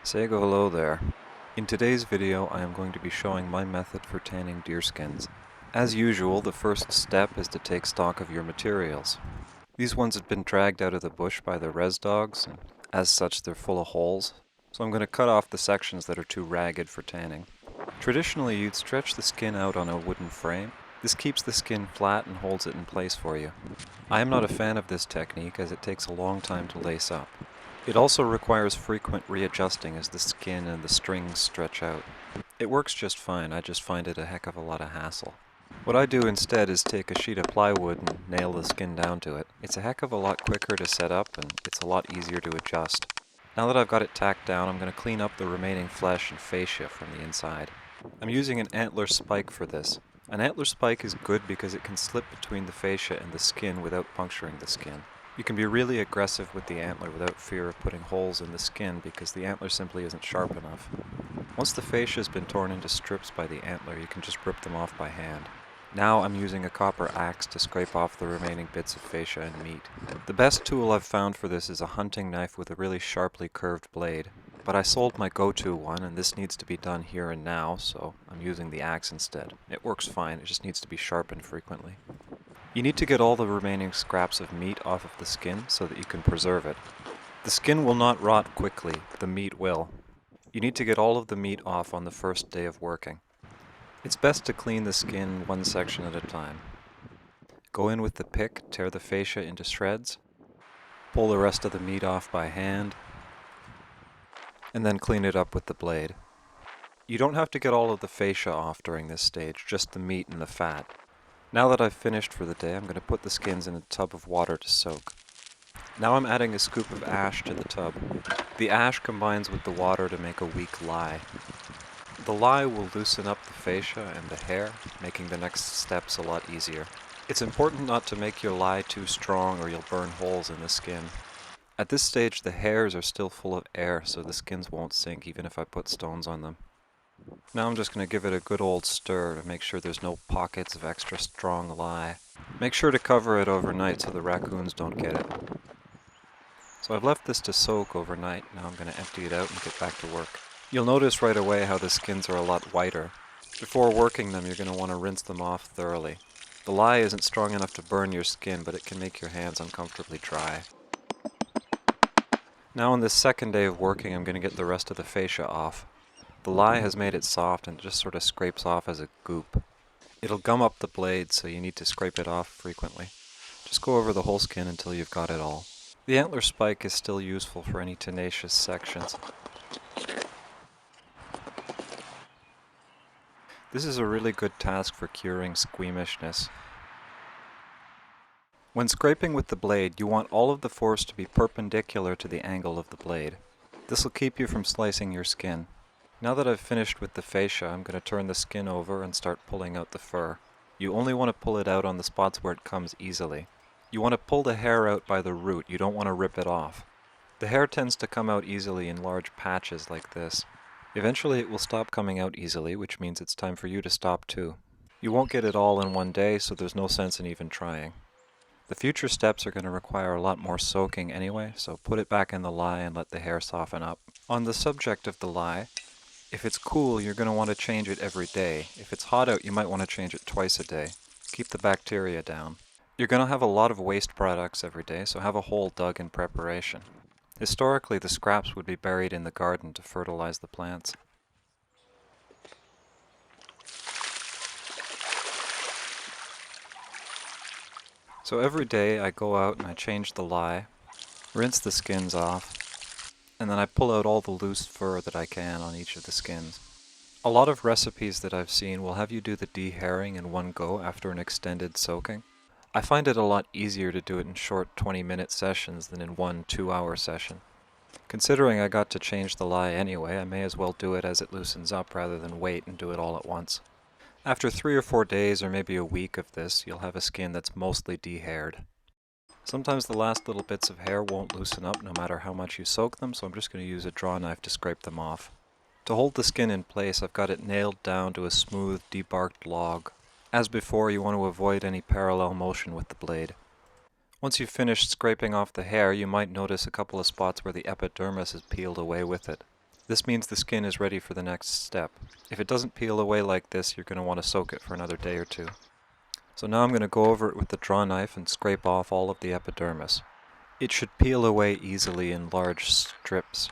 Say hello there. In today's video I am going to be showing my method for tanning deerskins. As usual, the first step is to take stock of your materials. These ones have been dragged out of the bush by the res dogs, and as such they're full of holes, so I'm going to cut off the sections that are too ragged for tanning. Traditionally you'd stretch the skin out on a wooden frame. This keeps the skin flat and holds it in place for you. I am not a fan of this technique as it takes a long time to lace up. It also requires frequent readjusting as the skin and the strings stretch out. It works just fine, I just find it a heck of a lot of hassle. What I do instead is take a sheet of plywood and nail the skin down to it. It's a heck of a lot quicker to set up and it's a lot easier to adjust. Now that I've got it tacked down, I'm going to clean up the remaining flesh and fascia from the inside. I'm using an antler spike for this. An antler spike is good because it can slip between the fascia and the skin without puncturing the skin. You can be really aggressive with the antler without fear of putting holes in the skin because the antler simply isn't sharp enough. Once the fascia has been torn into strips by the antler, you can just rip them off by hand. Now I'm using a copper axe to scrape off the remaining bits of fascia and meat. The best tool I've found for this is a hunting knife with a really sharply curved blade. But I sold my go-to one and this needs to be done here and now, so I'm using the axe instead. It works fine, it just needs to be sharpened frequently. You need to get all the remaining scraps of meat off of the skin so that you can preserve it. The skin will not rot quickly, the meat will. You need to get all of the meat off on the first day of working. It's best to clean the skin one section at a time. Go in with the pick, tear the fascia into shreds, pull the rest of the meat off by hand, and then clean it up with the blade. You don't have to get all of the fascia off during this stage, just the meat and the fat. Now that I've finished for the day, I'm going to put the skins in a tub of water to soak. Now I'm adding a scoop of ash to the tub. The ash combines with the water to make a weak lye. The lye will loosen up the fascia and the hair, making the next steps a lot easier. It's important not to make your lye too strong or you'll burn holes in the skin. At this stage the hairs are still full of air, so the skins won't sink even if I put stones on them. Now I'm just going to give it a good old stir to make sure there's no pockets of extra strong lye. Make sure to cover it overnight so the raccoons don't get it. So I've left this to soak overnight. Now I'm going to empty it out and get back to work. You'll notice right away how the skins are a lot whiter. Before working them, you're going to want to rinse them off thoroughly. The lye isn't strong enough to burn your skin, but it can make your hands uncomfortably dry. Now on this second day of working, I'm going to get the rest of the fascia off. The lye has made it soft and it just sort of scrapes off as a goop. It'll gum up the blade, so you need to scrape it off frequently. Just go over the whole skin until you've got it all. The antler spike is still useful for any tenacious sections. This is a really good task for curing squeamishness. When scraping with the blade, you want all of the force to be perpendicular to the angle of the blade. This will keep you from slicing your skin. Now that I've finished with the fascia, I'm going to turn the skin over and start pulling out the fur. You only want to pull it out on the spots where it comes easily. You want to pull the hair out by the root, you don't want to rip it off. The hair tends to come out easily in large patches like this. Eventually it will stop coming out easily, which means it's time for you to stop too. You won't get it all in one day, so there's no sense in even trying. The future steps are going to require a lot more soaking anyway, so put it back in the lye and let the hair soften up. On the subject of the lye, if it's cool, you're going to want to change it every day. If it's hot out, you might want to change it twice a day. Keep the bacteria down. You're going to have a lot of waste products every day, so have a hole dug in preparation. Historically, the scraps would be buried in the garden to fertilize the plants. So every day I go out and I change the lye, rinse the skins off, and then I pull out all the loose fur that I can on each of the skins. A lot of recipes that I've seen will have you do the dehairing in one go after an extended soaking. I find it a lot easier to do it in short 20-minute sessions than in one 2-hour session. Considering I got to change the lye anyway, I may as well do it as it loosens up rather than wait and do it all at once. After 3 or 4 days or maybe a week of this, you'll have a skin that's mostly dehaired. Sometimes the last little bits of hair won't loosen up no matter how much you soak them, so I'm just going to use a draw knife to scrape them off. To hold the skin in place, I've got it nailed down to a smooth, debarked log. As before, you want to avoid any parallel motion with the blade. Once you've finished scraping off the hair, you might notice a couple of spots where the epidermis is peeled away with it. This means the skin is ready for the next step. If it doesn't peel away like this, you're going to want to soak it for another day or two. So now I'm going to go over it with the draw knife and scrape off all of the epidermis. It should peel away easily in large strips.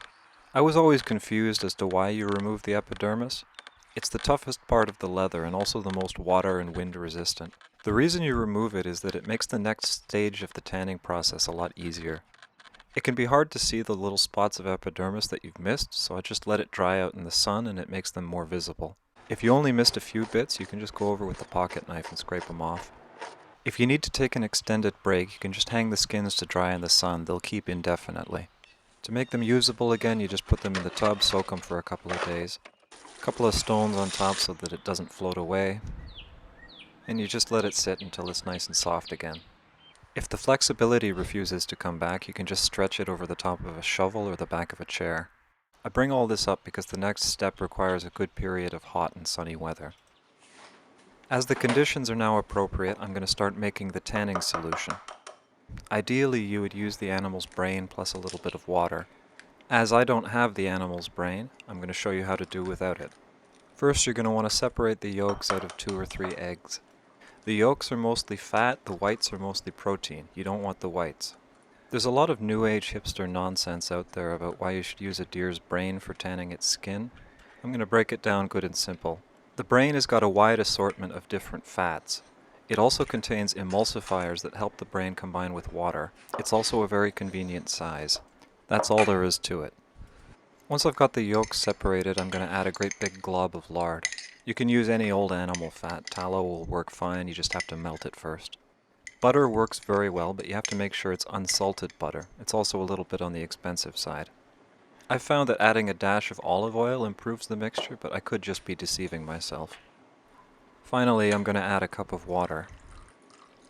I was always confused as to why you remove the epidermis. It's the toughest part of the leather and also the most water and wind resistant. The reason you remove it is that it makes the next stage of the tanning process a lot easier. It can be hard to see the little spots of epidermis that you've missed, so I just let it dry out in the sun and it makes them more visible. If you only missed a few bits, you can just go over with the pocket knife and scrape them off. If you need to take an extended break, you can just hang the skins to dry in the sun. They'll keep indefinitely. To make them usable again, you just put them in the tub, soak them for a couple of days. A couple of stones on top so that it doesn't float away. And you just let it sit until it's nice and soft again. If the flexibility refuses to come back, you can just stretch it over the top of a shovel or the back of a chair. I bring all this up because the next step requires a good period of hot and sunny weather. As the conditions are now appropriate, I'm going to start making the tanning solution. Ideally, you would use the animal's brain plus a little bit of water. As I don't have the animal's brain, I'm going to show you how to do without it. First, you're going to want to separate the yolks out of 2 or 3 eggs. The yolks are mostly fat, the whites are mostly protein. You don't want the whites. There's a lot of new age hipster nonsense out there about why you should use a deer's brain for tanning its skin. I'm going to break it down good and simple. The brain has got a wide assortment of different fats. It also contains emulsifiers that help the brain combine with water. It's also a very convenient size. That's all there is to it. Once I've got the yolks separated, I'm going to add a great big glob of lard. You can use any old animal fat. Tallow will work fine, you just have to melt it first. Butter works very well, but you have to make sure it's unsalted butter. It's also a little bit on the expensive side. I've found that adding a dash of olive oil improves the mixture, but I could just be deceiving myself. Finally, I'm going to add a cup of water.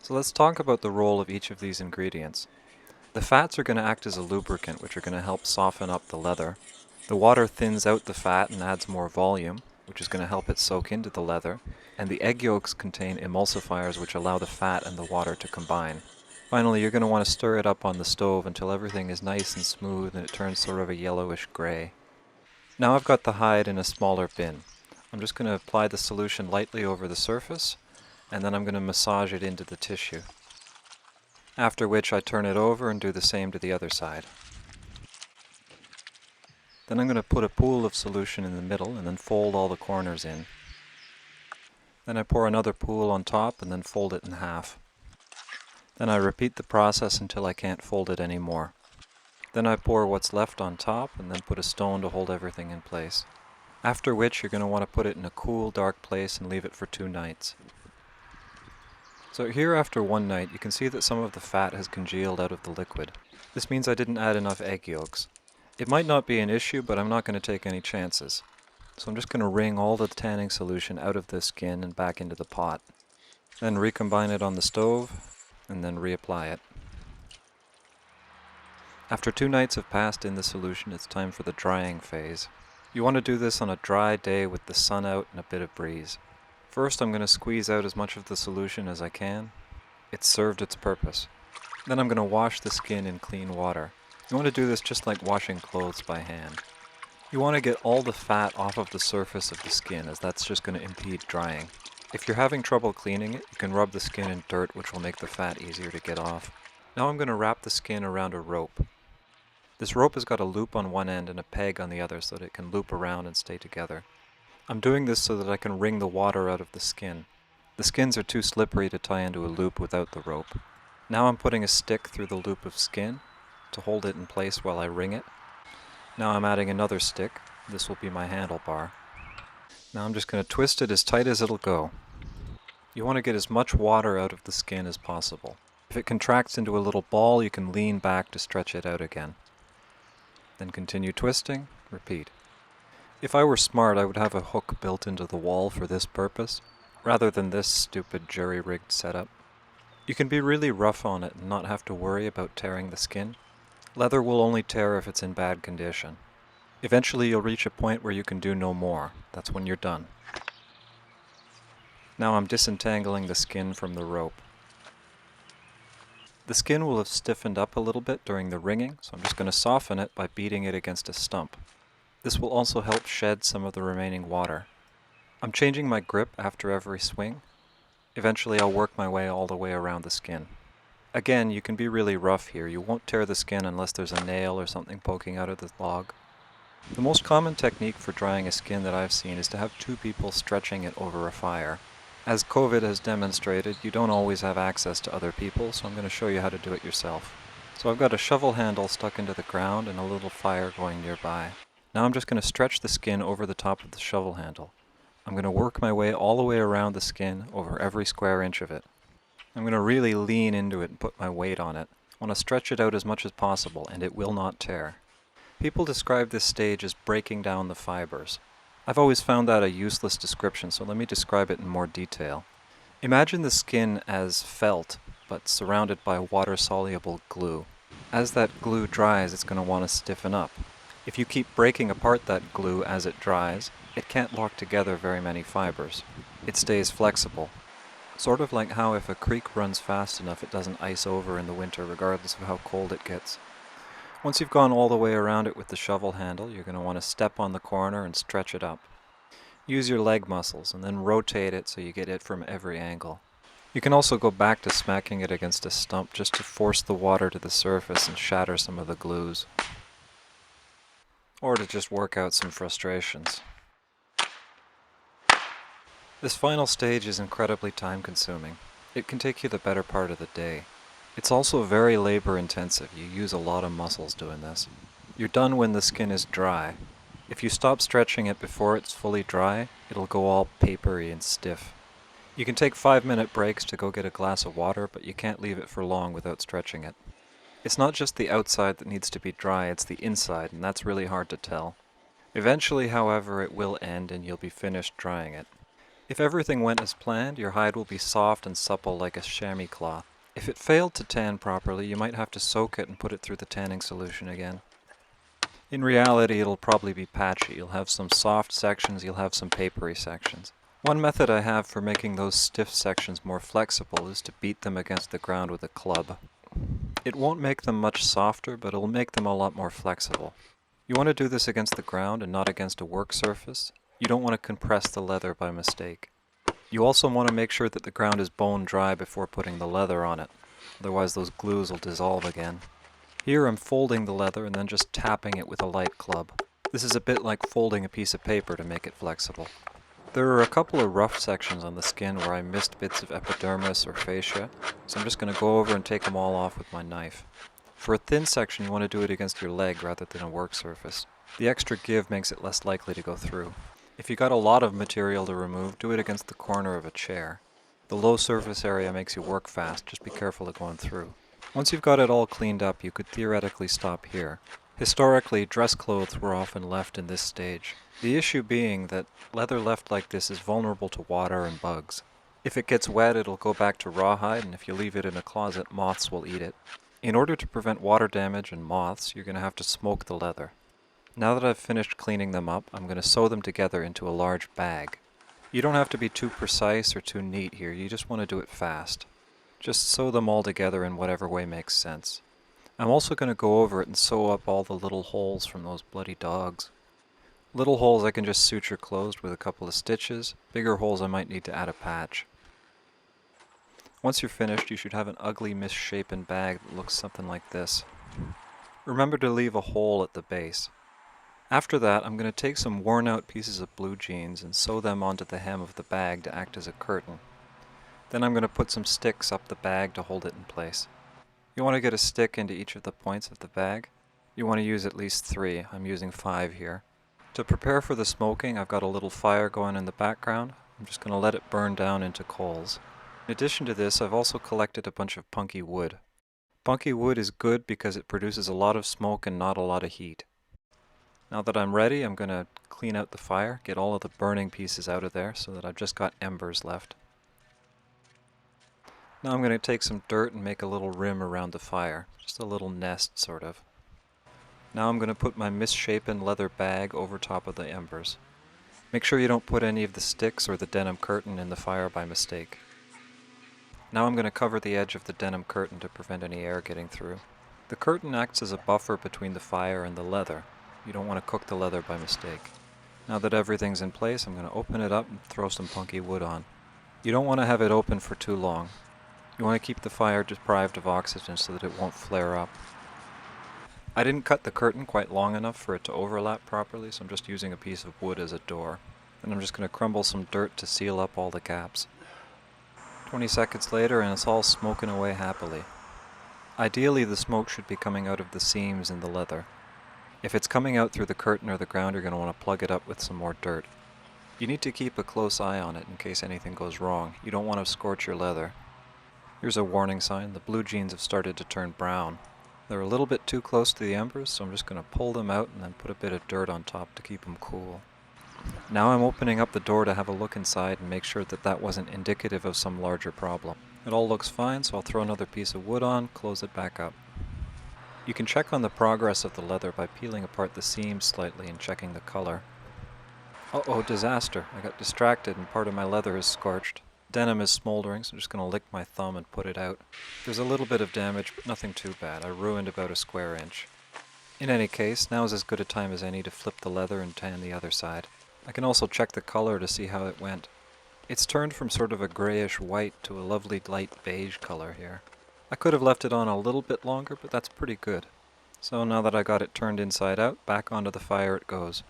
So let's talk about the role of each of these ingredients. The fats are going to act as a lubricant, which are going to help soften up the leather. The water thins out the fat and adds more volume, which is going to help it soak into the leather, and the egg yolks contain emulsifiers which allow the fat and the water to combine. Finally, you're going to want to stir it up on the stove until everything is nice and smooth and it turns sort of a yellowish gray. Now I've got the hide in a smaller bin. I'm just going to apply the solution lightly over the surface, and then I'm going to massage it into the tissue. After which I turn it over and do the same to the other side. Then I'm going to put a pool of solution in the middle and then fold all the corners in. Then I pour another pool on top and then fold it in half. Then I repeat the process until I can't fold it anymore. Then I pour what's left on top and then put a stone to hold everything in place. After which you're going to want to put it in a cool, dark place and leave it for 2 nights. So here after 1 night, you can see that some of the fat has congealed out of the liquid. This means I didn't add enough egg yolks. It might not be an issue, but I'm not going to take any chances. So I'm just going to wring all the tanning solution out of the skin and back into the pot. Then recombine it on the stove, and then reapply it. After 2 nights have passed in the solution, it's time for the drying phase. You want to do this on a dry day with the sun out and a bit of breeze. First, I'm going to squeeze out as much of the solution as I can. It's served its purpose. Then I'm going to wash the skin in clean water. You want to do this just like washing clothes by hand. You want to get all the fat off of the surface of the skin, as that's just going to impede drying. If you're having trouble cleaning it, you can rub the skin in dirt, which will make the fat easier to get off. Now I'm going to wrap the skin around a rope. This rope has got a loop on one end and a peg on the other so that it can loop around and stay together. I'm doing this so that I can wring the water out of the skin. The skins are too slippery to tie into a loop without the rope. Now I'm putting a stick through the loop of skin to hold it in place while I wring it. Now I'm adding another stick. This will be my handlebar. Now I'm just going to twist it as tight as it'll go. You want to get as much water out of the skin as possible. If it contracts into a little ball, you can lean back to stretch it out again. Then continue twisting, repeat. If I were smart, I would have a hook built into the wall for this purpose, rather than this stupid jury-rigged setup. You can be really rough on it and not have to worry about tearing the skin. Leather will only tear if it's in bad condition. Eventually you'll reach a point where you can do no more. That's when you're done. Now I'm disentangling the skin from the rope. The skin will have stiffened up a little bit during the wringing, so I'm just going to soften it by beating it against a stump. This will also help shed some of the remaining water. I'm changing my grip after every swing. Eventually I'll work my way all the way around the skin. Again, you can be really rough here. You won't tear the skin unless there's a nail or something poking out of the log. The most common technique for drying a skin that I've seen is to have two people stretching it over a fire. As COVID has demonstrated, you don't always have access to other people, so I'm going to show you how to do it yourself. So I've got a shovel handle stuck into the ground and a little fire going nearby. Now I'm just going to stretch the skin over the top of the shovel handle. I'm going to work my way all the way around the skin over every square inch of it. I'm going to really lean into it and put my weight on it. I want to stretch it out as much as possible, and it will not tear. People describe this stage as breaking down the fibers. I've always found that a useless description, so let me describe it in more detail. Imagine the skin as felt, but surrounded by water-soluble glue. As that glue dries, it's going to want to stiffen up. If you keep breaking apart that glue as it dries, it can't lock together very many fibers. It stays flexible. Sort of like how if a creek runs fast enough it doesn't ice over in the winter regardless of how cold it gets. Once you've gone all the way around it with the shovel handle, you're going to want to step on the corner and stretch it up. Use your leg muscles and then rotate it so you get it from every angle. You can also go back to smacking it against a stump just to force the water to the surface and shatter some of the glues. Or to just work out some frustrations. This final stage is incredibly time-consuming. It can take you the better part of the day. It's also very labor-intensive. You use a lot of muscles doing this. You're done when the skin is dry. If you stop stretching it before it's fully dry, it'll go all papery and stiff. You can take 5-minute breaks to go get a glass of water, but you can't leave it for long without stretching it. It's not just the outside that needs to be dry, it's the inside, and that's really hard to tell. Eventually, however, it will end and you'll be finished drying it. If everything went as planned, your hide will be soft and supple like a chamois cloth. If it failed to tan properly, you might have to soak it and put it through the tanning solution again. In reality, it'll probably be patchy. You'll have some soft sections, you'll have some papery sections. One method I have for making those stiff sections more flexible is to beat them against the ground with a club. It won't make them much softer, but it'll make them a lot more flexible. You want to do this against the ground and not against a work surface. You don't want to compress the leather by mistake. You also want to make sure that the ground is bone dry before putting the leather on it. Otherwise those glues will dissolve again. Here I'm folding the leather and then just tapping it with a light club. This is a bit like folding a piece of paper to make it flexible. There are a couple of rough sections on the skin where I missed bits of epidermis or fascia, so I'm just going to go over and take them all off with my knife. For a thin section you want to do it against your leg rather than a work surface. The extra give makes it less likely to go through. If you got a lot of material to remove, do it against the corner of a chair. The low surface area makes you work fast, just be careful of going through. Once you've got it all cleaned up, you could theoretically stop here. Historically, dress clothes were often left in this stage. The issue being that leather left like this is vulnerable to water and bugs. If it gets wet, it'll go back to rawhide, and if you leave it in a closet, moths will eat it. In order to prevent water damage and moths, you're going to have to smoke the leather. Now that I've finished cleaning them up, I'm going to sew them together into a large bag. You don't have to be too precise or too neat here, you just want to do it fast. Just sew them all together in whatever way makes sense. I'm also going to go over it and sew up all the little holes from those bloody dogs. Little holes I can just suture closed with a couple of stitches, bigger holes I might need to add a patch. Once you're finished, you should have an ugly misshapen bag that looks something like this. Remember to leave a hole at the base. After that, I'm going to take some worn-out pieces of blue jeans and sew them onto the hem of the bag to act as a curtain. Then I'm going to put some sticks up the bag to hold it in place. You want to get a stick into each of the points of the bag. You want to use at least 3. I'm using 5 here. To prepare for the smoking, I've got a little fire going in the background. I'm just going to let it burn down into coals. In addition to this, I've also collected a bunch of punky wood. Punky wood is good because it produces a lot of smoke and not a lot of heat. Now that I'm ready, I'm going to clean out the fire, get all of the burning pieces out of there so that I've just got embers left. Now I'm going to take some dirt and make a little rim around the fire, just a little nest sort of. Now I'm going to put my misshapen leather bag over top of the embers. Make sure you don't put any of the sticks or the denim curtain in the fire by mistake. Now I'm going to cover the edge of the denim curtain to prevent any air getting through. The curtain acts as a buffer between the fire and the leather. You don't want to cook the leather by mistake. Now that everything's in place, I'm going to open it up and throw some punky wood on. You don't want to have it open for too long. You want to keep the fire deprived of oxygen so that it won't flare up. I didn't cut the curtain quite long enough for it to overlap properly, so I'm just using a piece of wood as a door. Then I'm just going to crumble some dirt to seal up all the gaps. 20 seconds later and it's all smoking away happily. Ideally the smoke should be coming out of the seams in the leather. If it's coming out through the curtain or the ground, you're going to want to plug it up with some more dirt. You need to keep a close eye on it in case anything goes wrong. You don't want to scorch your leather. Here's a warning sign. The blue jeans have started to turn brown. They're a little bit too close to the embers, so I'm just going to pull them out and then put a bit of dirt on top to keep them cool. Now I'm opening up the door to have a look inside and make sure that that wasn't indicative of some larger problem. It all looks fine, so I'll throw another piece of wood on, close it back up. You can check on the progress of the leather by peeling apart the seams slightly and checking the color. Uh-oh, disaster. I got distracted and part of my leather is scorched. Denim is smoldering, so I'm just going to lick my thumb and put it out. There's a little bit of damage, but nothing too bad. I ruined about a square inch. In any case, now is as good a time as any to flip the leather and tan the other side. I can also check the color to see how it went. It's turned from sort of a grayish white to a lovely light beige color here. I could have left it on a little bit longer, but that's pretty good. So now that I got it turned inside out, back onto the fire it goes.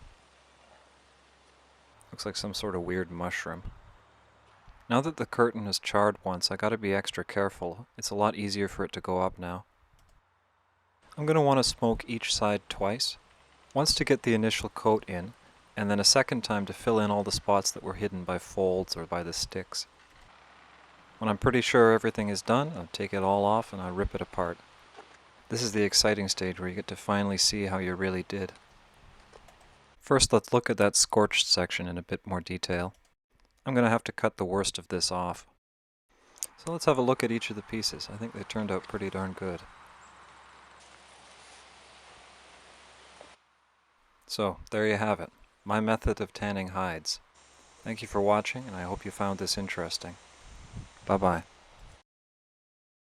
Looks like some sort of weird mushroom. Now that the curtain has charred once, I gotta be extra careful. It's a lot easier for it to go up now. I'm gonna want to smoke each side twice. Once to get the initial coat in, and then a second time to fill in all the spots that were hidden by folds or by the sticks. When I'm pretty sure everything is done, I'll take it all off and I'll rip it apart. This is the exciting stage where you get to finally see how you really did. First, let's look at that scorched section in a bit more detail. I'm going to have to cut the worst of this off. So let's have a look at each of the pieces. I think they turned out pretty darn good. So, there you have it. My method of tanning hides. Thank you for watching, and I hope you found this interesting. Bye-bye.